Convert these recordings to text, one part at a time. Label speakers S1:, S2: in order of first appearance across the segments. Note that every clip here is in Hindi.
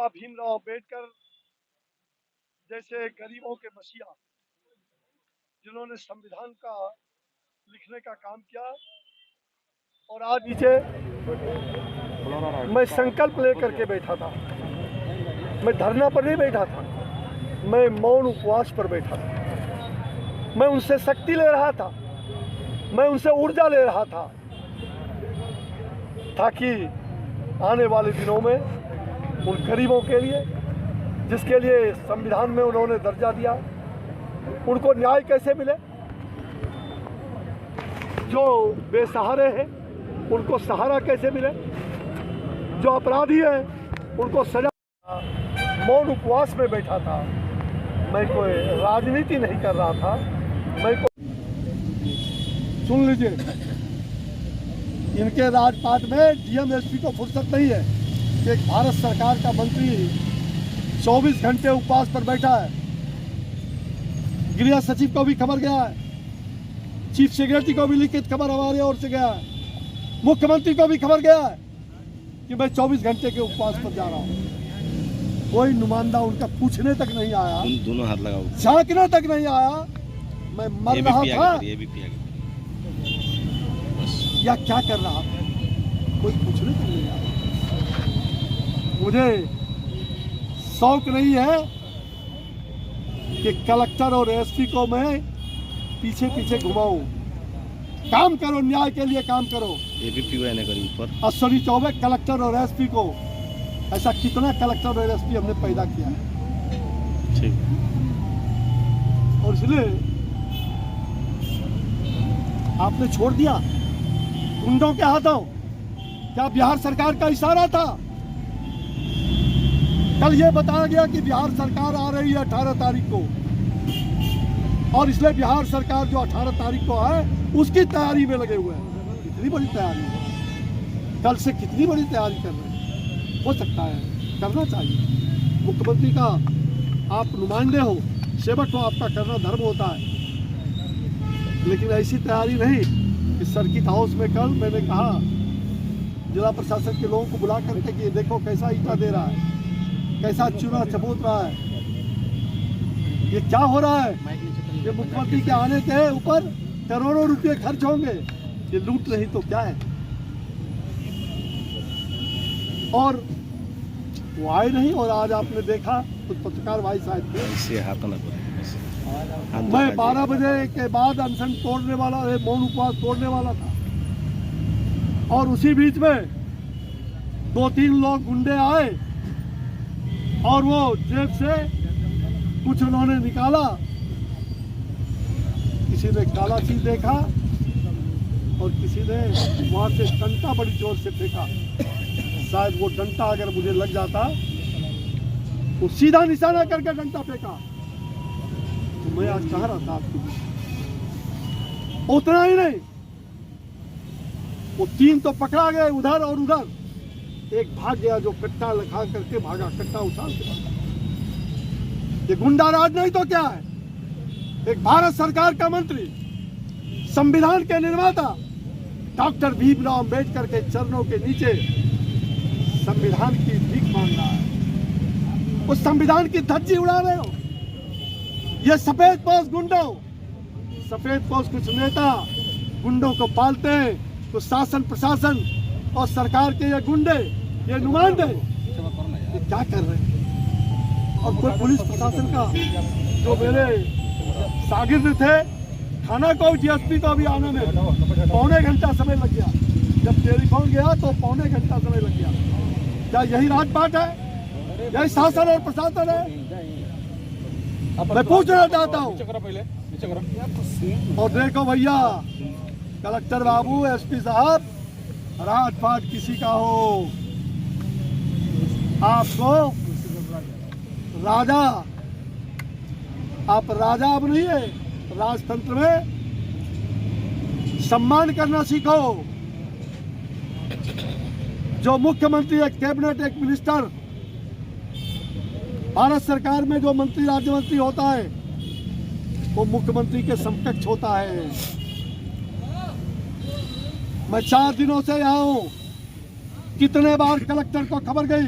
S1: बाबा भीमराव अम्बेडकर जैसे गरीबों के मसीहा जिन्होंने संविधान का लिखने का काम किया। और आज नीचे मैं संकल्प लेकर के बैठा था, मैं धरना पर नहीं बैठा था, मैं मौन उपवास पर बैठा था। मैं उनसे शक्ति ले रहा था, मैं उनसे ऊर्जा ले रहा था, ताकि आने वाले दिनों में उन गरीबों के लिए जिसके लिए संविधान में उन्होंने दर्जा दिया, उनको न्याय कैसे मिले। जो बेसहारे हैं उनको सहारा कैसे मिले, जो अपराधी हैं उनको सजा। मौन उपवास में बैठा था, मैं कोई राजनीति नहीं कर रहा था। मैं सुन लीजिए, इनके राजपाट में डीएम एसपी को फुर्सत नहीं है कि एक भारत सरकार का मंत्री 24 घंटे उपवास पर बैठा है। गृह सचिव को भी खबर गया है, चीफ सेक्रेटरी को भी लिखित खबर हमारे ओर से गया है, मुख्यमंत्री को भी खबर गया है कि मैं 24 घंटे के उपवास पर जा रहा हूँ। कोई नुमाइंदा उनका पूछने तक नहीं आया,
S2: दोनों हाथ लगाओ,
S1: झांकने तक नहीं आया। मैं मर रहा था या क्या कर रहा था, कोई पूछने तक नहीं आया। मुझे शौक नहीं है कि कलेक्टर और एसपी को मैं पीछे पीछे घुमाऊं। काम करो, न्याय के लिए काम करो।
S2: ऊपर
S1: अश्विनी चौबे कलेक्टर और एसपी को, ऐसा कितना कलेक्टर और एसपी हमने पैदा किया है। और इसलिए आपने छोड़ दिया गुंडों के हाथों। क्या बिहार सरकार का इशारा था? कल ये बताया गया कि बिहार सरकार आ रही है 18 तारीख को, और इसलिए बिहार सरकार जो 18 तारीख को है उसकी तैयारी में लगे हुए हैं। कितनी बड़ी तैयारी है, कल से कितनी बड़ी तैयारी कर रहे हैं। हो सकता है, करना चाहिए। मुख्यमंत्री का आप नुमाइंदे हो, सेवक हो, आपका करना धर्म होता है, लेकिन ऐसी तैयारी नहीं कि सर्किट हाउस में कल मैंने कहा जिला प्रशासन के लोगों को बुला करके कि देखो कैसा ईंटा दे रहा है, कैसा चूना चबूत रहा है, ये क्या हो रहा है। ये मुख्यमंत्री के आने के ऊपर करोड़ों रुपए खर्च होंगे, ये लूट नहीं तो क्या है। और वो आए नहीं, और आज आपने देखा कुछ पत्रकार भाई साहब मैं 12 बजे के बाद अनशन तोड़ने वाला, मौन उपवास तोड़ने वाला था, और उसी बीच में 2-3 लोग गुंडे आए और वो जेब से कुछ उन्होंने निकाला। किसी ने काला चीज देखा और किसी ने वहां से डंडा बड़ी जोर से फेंका। शायद वो डंडा अगर मुझे लग जाता तो सीधा निशाना करके डंडा फेंका तो मैं आज कहाँ रहता आपको। उतना ही नहीं, वो 3 तो पकड़ा गए उधर और उधर, एक भाग गया जो कट्टा लगा करके भागा, कट्टा उछाल के भागा। ये गुंडा राज नहीं तो क्या है। एक भारत सरकार का मंत्री, संविधान के निर्माता डॉक्टर भीमराव अम्बेडकर के चरणों के नीचे संविधान की भीख मांग रहा है। उस संविधान की धज्जी उड़ा रहे हो। ये सफेद पोश गुंडों, सफेद पोश कुछ नेता गुंडों को पालते हैं, कुछ शासन प्रशासन और सरकार के ये गुंडे, ये नुमाइंदे ये क्या कर रहे हैं। और कोई पुलिस प्रशासन का जो मेरे शागिर्द थे, थाना को डीएसपी को भी आने में 1.25 घंटा समय लग गया। जब टेलीफोन गया तो 1.25 घंटा समय लग गया। क्या यही राजपाट है, यही शासन और प्रशासन है? मैं पूछना चाहता हूँ। और देखो भैया, कलेक्टर बाबू, एसपी साहब, राजपाट किसी का हो, आपको राजा, आप राजा अब नहीं है, राजतंत्र में सम्मान करना सीखो। जो मुख्यमंत्री, एक कैबिनेट, एक मिनिस्टर, भारत सरकार में जो मंत्री राज्य मंत्री होता है वो मुख्यमंत्री के समकक्ष होता है। मैं 4 दिनों से यहाँ हूँ, कितने बार कलेक्टर को खबर गई,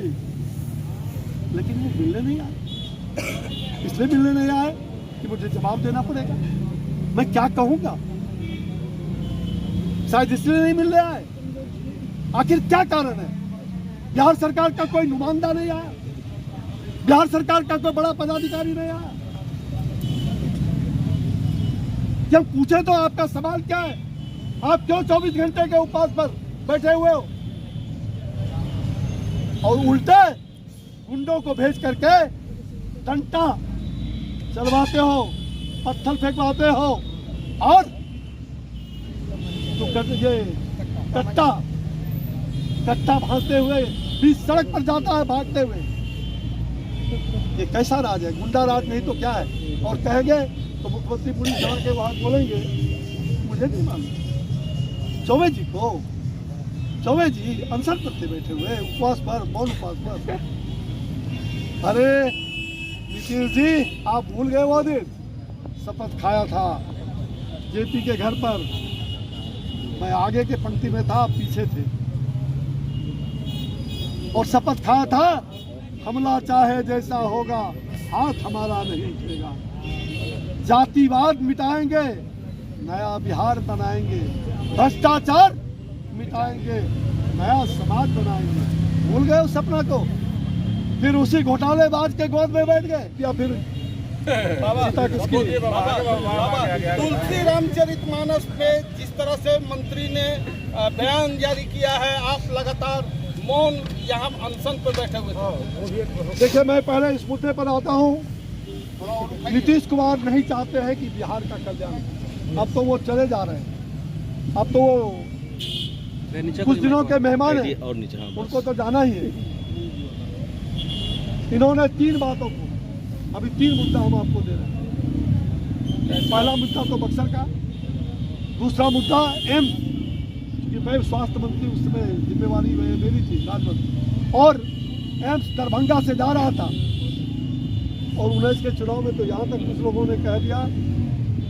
S1: लेकिन वो मिलने नहीं आए। इसलिए मिलने नहीं आए कि मुझे जवाब देना पड़ेगा। मैं क्या कहूंगा? शायद इसलिए नहीं मिलने आए। आखिर क्या कारण है? बिहार सरकार का कोई नुमाइंदा नहीं आया, बिहार सरकार का कोई बड़ा पदाधिकारी नहीं आया। जब पूछे तो आपका सवाल क्या है? आप क्यों 24 घंटे के उपवास पर बैठे हुए हो और उल्टे गुंडों को भेज करके डंडा चलवाते हो, पत्थर फेंकवाते हो और तो ये कट्टा भांजते हुए बीच सड़क पर जाता है भागते हुए। ये कैसा राज है? गुंडा राज नहीं तो क्या है? और कहेंगे तो मुख्यमंत्री पुलिस जान के वहां बोलेंगे, मुझे नहीं मालूम। चौबे जी अनशन करते बैठे हुए उपवास पर, मौन उपवास पर। अरे नीतीश जी, आप भूल गए वो दिन शपथ खाया था जेपी के घर पर। मैं आगे के पंक्ति में था, आप पीछे थे और शपथ खाया था, हमला चाहे जैसा होगा हाथ हमारा नहीं उठेगा। जातिवाद मिटाएंगे, नया बिहार बनाएंगे, भ्रष्टाचार मिटाएंगे, नया समाज बनाएंगे। भूल गए उस सपना को? फिर उसी घोटालेबाज के गोद में बैठ गए या फिर
S3: तुलसी रामचरितमानस पे जिस तरह से मंत्री ने बयान जारी किया है, आप लगातार मौन यहाँ अनशन पर बैठे हुए थे।
S1: देखिए, मैं पहले इस मुद्दे पर आता हूँ। नीतीश कुमार नहीं चाहते हैं कि बिहार का कल्याण। अब तो वो चले जा रहे हैं, अब तो वो कुछ दिनों के मेहमान हैं, उनको तो जाना ही है। इन्होंने 3 बातों को, अभी 3 मुद्दा हम आपको दे रहे हैं। पहला मुद्दा तो बक्सर का, दूसरा मुद्दा एम्स, क्योंकि मैं स्वास्थ्य मंत्री उस समय जिम्मेवारी मेरी थी, राजमंत्री, और एम्स दरभंगा से जा रहा था और 19 के चुनाव में तो यहाँ तक कुछ लोगों ने कह दिया,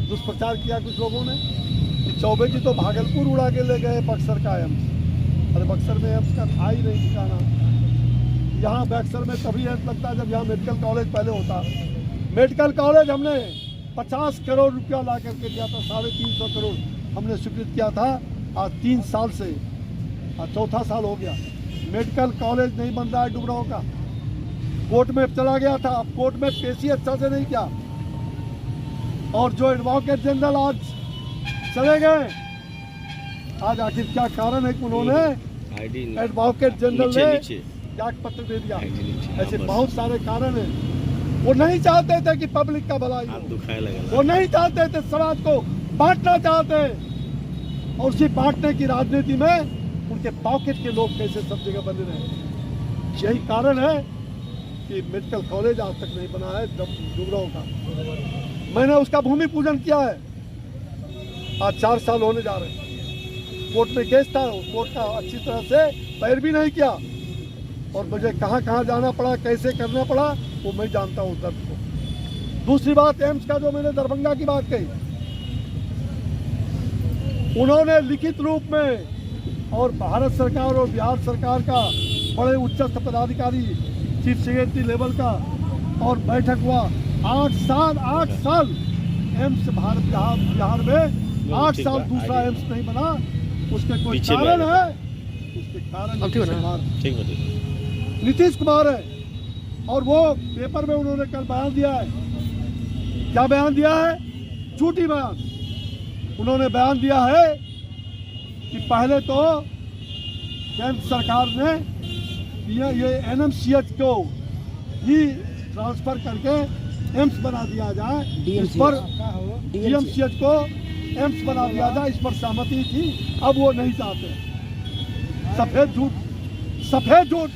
S1: दुष्प्रचार किया कुछ लोगों ने कि चौबे जी तो भागलपुर उड़ा के ले गए बक्सर का एम्स। अरे बक्सर में एम्स का था ही नहीं ठिकाना। यहाँ बक्सर में तभी एम्स लगता जब यहाँ मेडिकल कॉलेज पहले होता। मेडिकल कॉलेज हमने 50 करोड़ रुपया ला करके दिया था, 350 करोड़ हमने स्वीकृत किया था। आज 3 साल से, आज चौथा साल हो गया, मेडिकल कॉलेज नहीं बन रहा है डुमरांव का। कोर्ट में चला गया था, अब कोर्ट में पेशी अच्छा से नहीं किया और जो एडवोकेट जनरल आज चले गए, आज आखिर क्या कारण है कि उन्होंने एडवोकेट जनरल ने त्याग पत्र दे दिया? ऐसे बहुत सारे कारण हैं। वो नहीं चाहते थे कि पब्लिक का भलाई हो, वो नहीं चाहते थे, समाज को बांटना चाहते, और उसी बांटने की राजनीति में उनके पॉकेट के लोग कैसे सब जगह बने रहे। यही कारण है कि मेडिकल कॉलेज आज तक नहीं बना है डुमरांव का। मैंने उसका भूमि पूजन किया है, आज 4 साल होने जा रहे हैं। कोर्ट में केस था, कोर्ट का अच्छी तरह से पैरवी नहीं किया और मुझे कहाँ कहाँ जाना पड़ा, कैसे करना पड़ा, वो मैं जानता हूँ दर्द को। दूसरी बात एम्स का, जो मैंने दरभंगा की बात कही, उन्होंने लिखित रूप में, और भारत सरकार और बिहार सरकार का बड़े उच्चस्थ पदाधिकारी, चीफ सेक्रेटरी लेवल का, और बैठक हुआ। 8 साल एम्स बिहार में 8 साल दूसरा एम्स नहीं बना। उसके कोई कारण है? उसके कारण नीतीश कुमार है। और वो पेपर में उन्होंने कल बयान दिया है। क्या बयान दिया है? झूठी बयान। उन्होंने बयान दिया है कि पहले तो केंद्र सरकार ने ये एनएमसीएच को ही ट्रांसफर करके एम्स बना दिया जाए, इस पर डीएमसीएच को एम्स बना दिया जाए, इस पर सहमति थी। अब वो नहीं चाहते। सफेद झूठ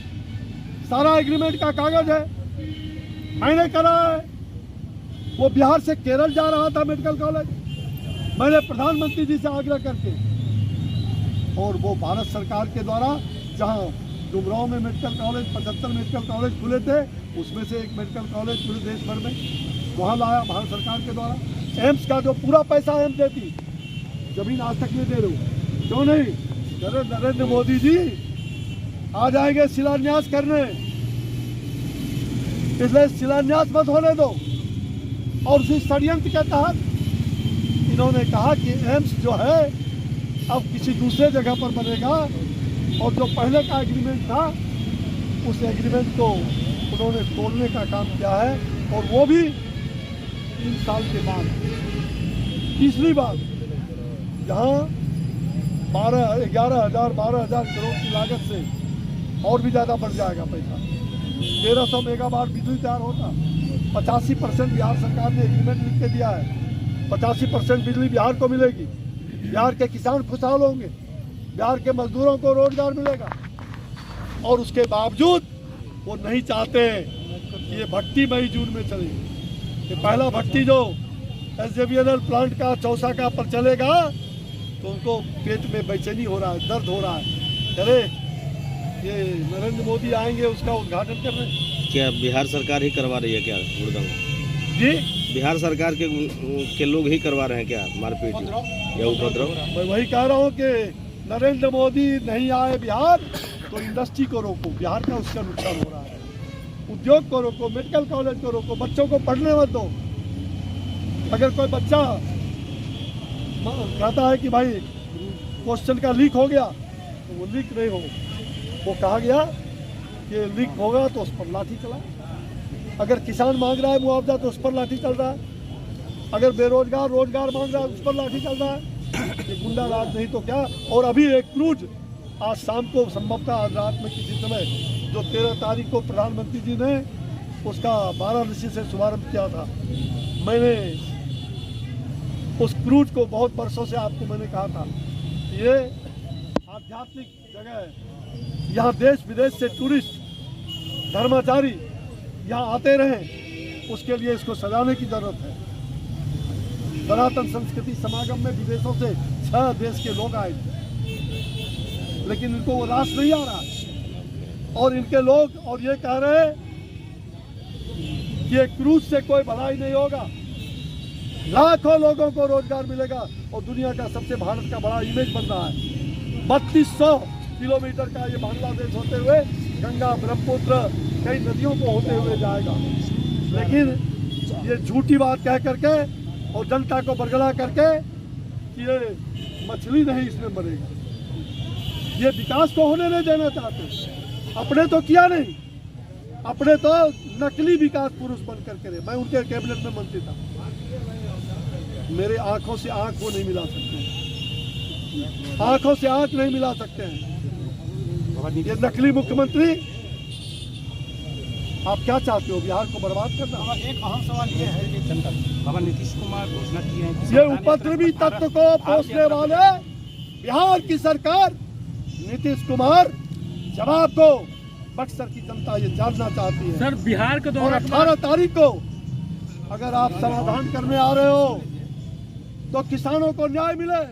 S1: सारा एग्रीमेंट का कागज है, मैंने करा है। वो बिहार से केरल जा रहा था मेडिकल कॉलेज, मैंने प्रधानमंत्री जी से आग्रह करके, और वो भारत सरकार के द्वारा, जहां डुमरांव में मेडिकल कॉलेज 75 मेडिकल कॉलेज खुले थे, उसमें से एक मेडिकल कॉलेज पूरे देश भर में वहाँ लाया भारत सरकार के द्वारा। एम्स का जो पूरा पैसा एम्स देती, जमीन आज तक नहीं दे रहे हो, क्यों नहीं? नरेंद्र मोदी जी आ जाएंगे शिलान्यास करने, इसलिए शिलान्यास मत होने दो। और उसी षड्यंत्र के तहत इन्होंने कहा कि एम्स जो है अब किसी दूसरे जगह पर बनेगा, और जो पहले का एग्रीमेंट था उस एग्रीमेंट को उन्होंने तोड़ने का काम किया है, और वो भी 3 साल के बाद। तीसरी बात, जहाँ 12,000 करोड़ की लागत से और भी ज़्यादा बढ़ जाएगा पैसा। 1300 मेगावाट बिजली तैयार होता। 85% बिहार सरकार ने एग्रीमेंट लिख के दिया है। 85% बिजली बिहार को मिलेगी। बिहार के किसान खुशहाल होंगे, बिहार के मजदूरों को रोजगार मिलेगा। और उसके बावजूद वो नहीं चाहते कि ये भट्टी मई जून में चले। ये पहला भट्टी जो SJVN प्लांट का चौसा का पर चलेगा तो उनको पेट में बेचैनी हो रहा है, दर्द हो रहा है। अरे ये नरेंद्र मोदी आएंगे उसका उद्घाटन करने।
S2: क्या बिहार सरकार ही करवा रही है क्या हुड़दंग?
S1: जी,
S2: बिहार सरकार के लोग ही करवा रहे हैं क्या मारपीट या उपद्रव?
S1: मैं वही कह रहा हूँ कि नरेंद्र मोदी नहीं आए बिहार तो इंडस्ट्री को रोको, बिहार का उसका नुकसान हो रहा है। उद्योग को रोको, मेडिकल कॉलेज को रोको, बच्चों को पढ़ने मत दो। अगर कोई बच्चा कहता है कि भाई क्वेश्चन का लीक हो गया तो वो लीक नहीं हो, वो कहा गया कि लीक होगा तो उस पर लाठी चला। अगर किसान मांग रहा है मुआवजा तो उस पर लाठी चल रहा है। अगर बेरोजगार रोजगार मांग रहा है उस पर लाठी चल रहा है। ये गुंडा राज नहीं तो क्या। और अभी एक क्रूज आज शाम को, संभवतः आज रात में किसी समय, जो 13 तारीख को प्रधानमंत्री जी ने उसका वाराणसी से शुभारंभ किया था, मैंने उस क्रूज को बहुत वर्षों से आपको मैंने कहा था ये आध्यात्मिक जगह है। यहाँ देश विदेश से टूरिस्ट धर्माचारी यहाँ आते रहें, उसके लिए इसको सजाने की जरूरत है। सनातन संस्कृति समागम में विदेशों से 6 देश के लोग आए थे, लेकिन इनको वो रास नहीं आ रहा। और इनके लोग और ये कह रहे हैं कि ये क्रूज से कोई भलाई नहीं होगा, लाखों लोगों को रोजगार मिलेगा और दुनिया का सबसे भारत का बड़ा इमेज बन रहा है। 3200 किलोमीटर का ये बांग्लादेश होते हुए गंगा, ब्रह्मपुत्र, कई नदियों को होते हुए जाएगा। लेकिन ये झूठी बात कह करके और जनता को बरगला करके कि ये मछली नहीं इसमें मरेगा, ये विकास को होने नहीं देना चाहते। अपने तो किया नहीं, अपने तो नकली विकास पुरुष बन करके रहे। मैं उनके कैबिनेट में मंत्री था, मेरे आंखों से आंख वो नहीं मिला सकते हैं, आंखों से आंख नहीं मिला सकते हैं। ये नकली मुख्यमंत्री, आप क्या चाहते हो, बिहार को बर्बाद करना?
S4: एक अहम सवाल ये है कि बाबा नीतीश कुमार घोषणा की है कि
S1: ये उपद्रवी तत्व को पोषने वाले बिहार की सरकार, नीतीश कुमार, जवाब दो। बक्सर की जनता ये जानना चाहती है।
S4: सर बिहार के
S1: और 18 तारीख को अगर आप समाधान करने आ रहे हो तो किसानों को न्याय मिले।